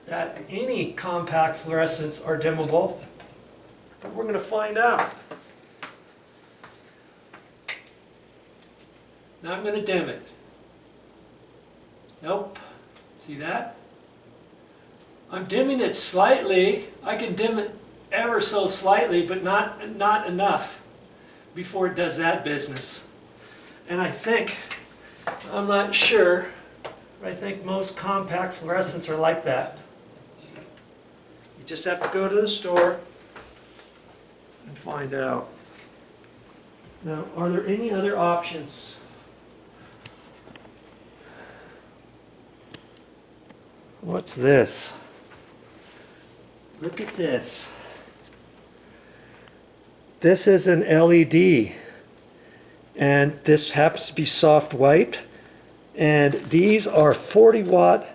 that any compact fluorescents are dimmable, but we're going to find out. Now I'm going to dim it. Nope. See that? I'm dimming it slightly. I can dim it ever so slightly, but not enough before it does that business. And I think, I'm not sure, but I think most compact fluorescents are like that. You just have to go to the store and find out. Now, are there any other options? What's this? Look at this. This is an LED, and this happens to be soft white, and these are 40-watt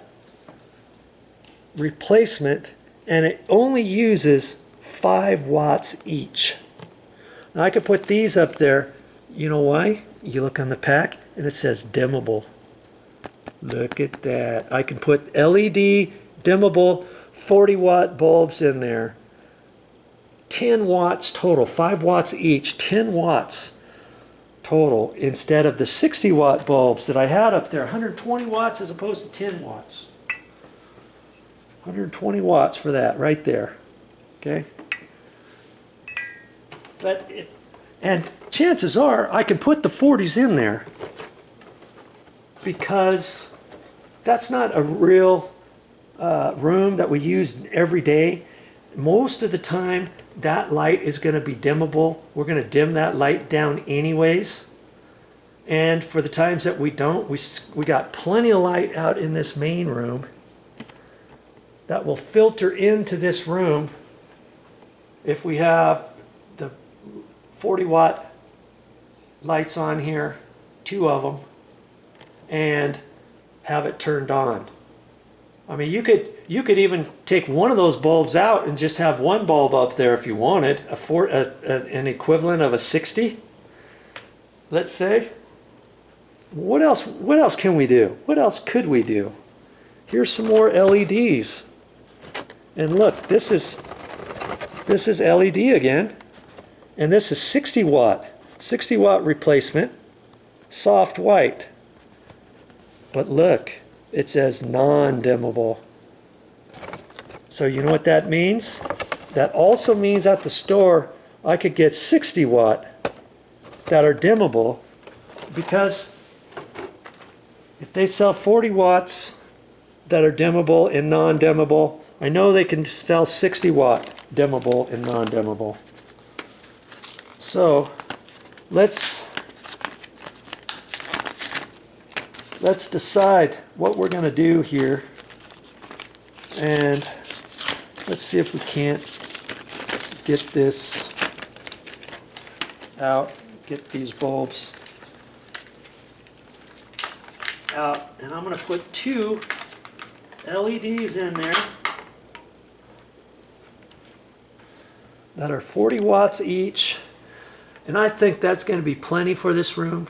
replacement, and it only uses 5 watts each. Now I could put these up there. You know why? You look on the pack and it says dimmable. Look at that. I can put LED dimmable 40-watt bulbs in there. 10 watts total, 5 watts each, 10 watts total, instead of the 60-watt bulbs that I had up there, 120 watts as opposed to 10 watts. 120 watts for that right there. Okay? And chances are I can put the 40s in there because that's not a real room that we use every day. Most of the time that light is going to be dimmable. We're going to dim that light down anyways. And for the times that we don't, we got plenty of light out in this main room that will filter into this room if we have the 40-watt lights on here, 2 of them, and have it turned on. I mean, you could even take one of those bulbs out and just have one bulb up there if you wanted, an equivalent of a 60, let's say. What else can we do? What else could we do? Here's some more LEDs. And look, this is LED again. And this is 60 watt replacement, soft white. But look, it says non-dimmable. So you know what that means? That also means at the store I could get 60 watt that are dimmable, because if they sell 40 watts that are dimmable and non-dimmable, I know they can sell 60 watt dimmable and non-dimmable. So let's decide what we're going to do here, and let's see if we can't get this out, get these bulbs out. And I'm going to put 2 LEDs in there that are 40 watts each, and I think that's going to be plenty for this room.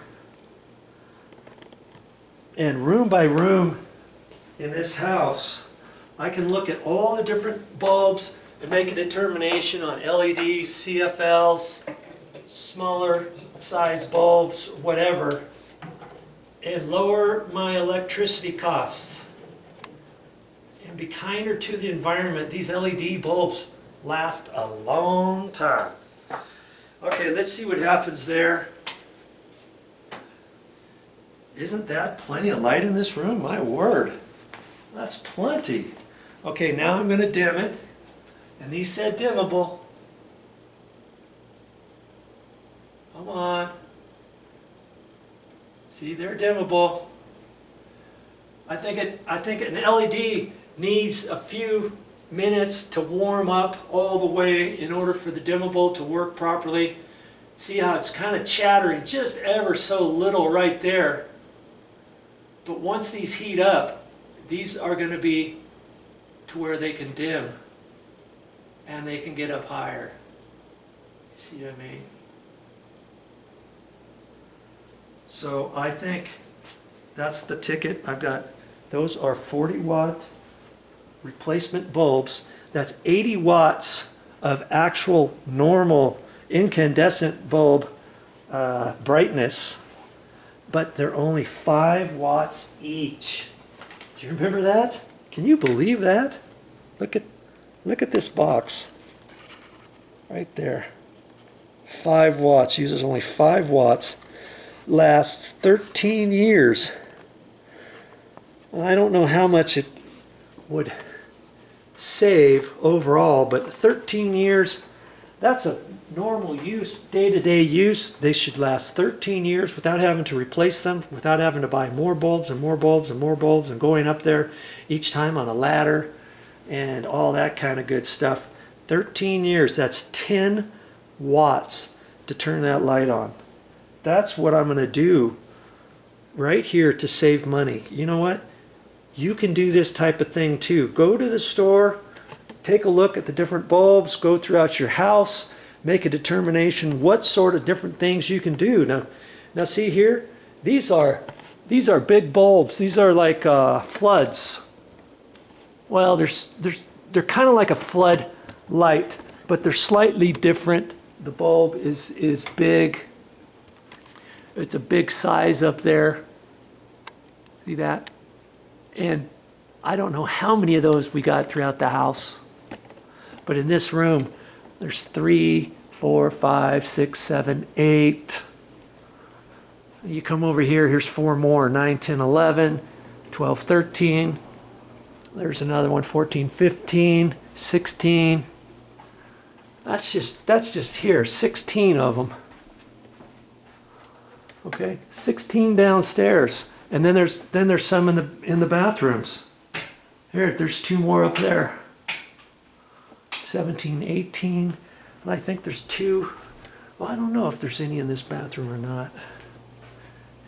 And room by room in this house, I can look at all the different bulbs and make a determination on LEDs, CFLs, smaller size bulbs, whatever, and lower my electricity costs and be kinder to the environment. These LED bulbs last a long time. Okay, let's see what happens there. Isn't that plenty of light in this room? My word, that's plenty. Okay, now I'm going to dim it, and these said dimmable. Come on. See, they're dimmable. I think an LED needs a few minutes to warm up all the way in order for the dimmable to work properly. See how it's kind of chattering just ever so little right there. But once these heat up, these are going to be to where they can dim and they can get up higher. You see what I mean? So I think that's the ticket. I've got, those are 40 watt replacement bulbs. That's 80 watts of actual normal incandescent bulb brightness, but they're only 5 watts each. Do you remember that? Can you believe that? Look at this box right there. 5 watts, uses only 5 watts, lasts 13 years. I don't know how much it would save overall, but 13 years, that's a normal use, day-to-day use. They should last 13 years without having to replace them, without having to buy more bulbs and more bulbs and more bulbs and going up there each time on a ladder and all that kind of good stuff. 13 years, that's 10 watts to turn that light on. That's what I'm going to do right here to save money. You know what? You can do this type of thing too. Go to the store, take a look at the different bulbs, go throughout your house, make a determination what sort of different things you can do. Now see here, these are big bulbs. These are like floods. Well, they're kind of like a flood light, but they're slightly different. The bulb is big. It's a big size up there. See that? And I don't know how many of those we got throughout the house, but in this room, there's 3, 4, 5, 6, 7, 8. You come over here, here's 4 more, 9, 10, 11, 12, 13. There's another one, 14, 15, 16. That's just here, 16 of them. Okay, 16 downstairs. And then there's some in the bathrooms. Here, there's 2 more up there. 17, 18, and I think there's 2. Well, I don't know if there's any in this bathroom or not.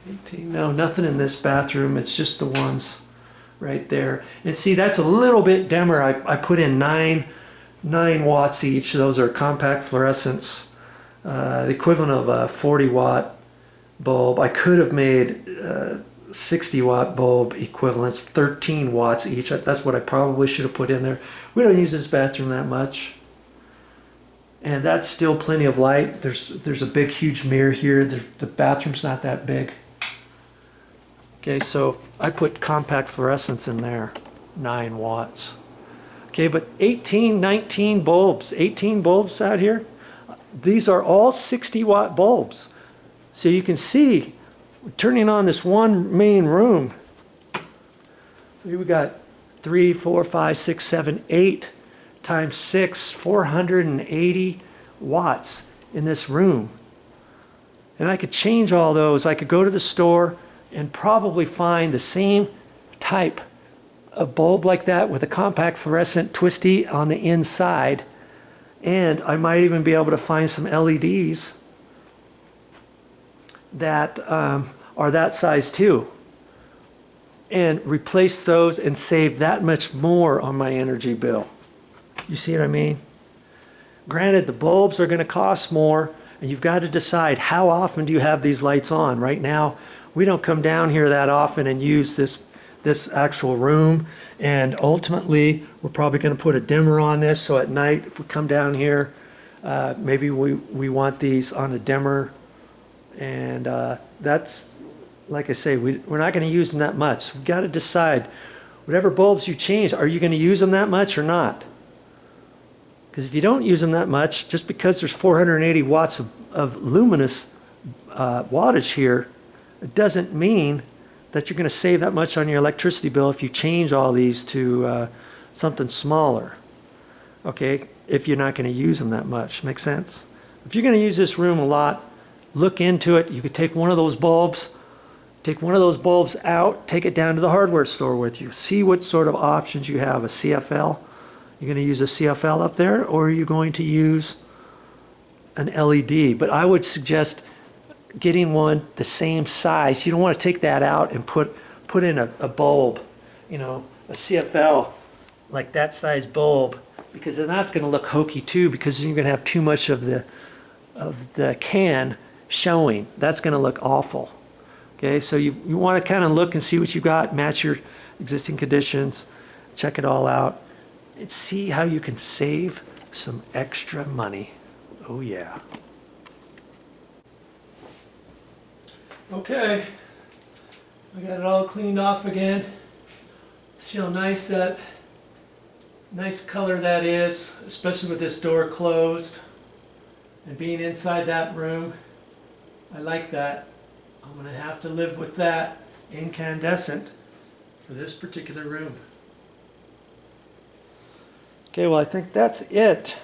18, no, nothing in this bathroom. It's just the ones right there. And see, that's a little bit dimmer. I put in 9 watts each. Those are compact fluorescents, the equivalent of a 40 watt bulb. I could have made 60 watt bulb equivalents, 13 watts each. That's what I probably should have put in there. We don't use this bathroom that much, and that's still plenty of light. There's a big huge mirror here. The bathroom's not that big. Okay, so I put compact fluorescents in there, 9 watts. Okay, but 18, 19 bulbs, 18 bulbs out here. These are all 60 watt bulbs. So you can see, turning on this one main room, we got 3, 4, 5, 6, 7, 8 times 6, 480 watts in this room. And I could change all those. I could go to the store and probably find the same type of bulb like that with a compact fluorescent twisty on the inside. And I might even be able to find some LEDs that are that size too, and replace those and save that much more on my energy bill. You see what I mean? Granted, the bulbs are going to cost more, and you've got to decide how often do you have these lights on. Right now, we don't come down here that often and use this actual room, and ultimately we're probably going to put a dimmer on this, so at night if we come down here, maybe we want these on a dimmer. And that's, like I say, we're not going to use them that much. We've got to decide, whatever bulbs you change, are you going to use them that much or not? Because if you don't use them that much, just because there's 480 watts of luminous wattage here, it doesn't mean that you're going to save that much on your electricity bill if you change all these to something smaller. Okay, if you're not going to use them that much. Make sense? If you're going to use this room a lot, look into it. You could take one of those bulbs out, take it down to the hardware store with you. See what sort of options you have. A CFL. You're going to use a CFL up there, or are you going to use an LED? But I would suggest getting one the same size. You don't want to take that out and put in a bulb, you know, a CFL, like that size bulb, because then that's going to look hokey too, because then you're going to have too much of the can showing. That's going to look awful. Okay, so you want to kind of look and see what you got, match your existing conditions. check it all out, and see how you can save some extra money. Oh yeah. Okay, I got it all cleaned off again. See how nice nice color that is, especially with this door closed and being inside that room. I like that. I'm going to have to live with that incandescent for this particular room. Okay, well I think that's it.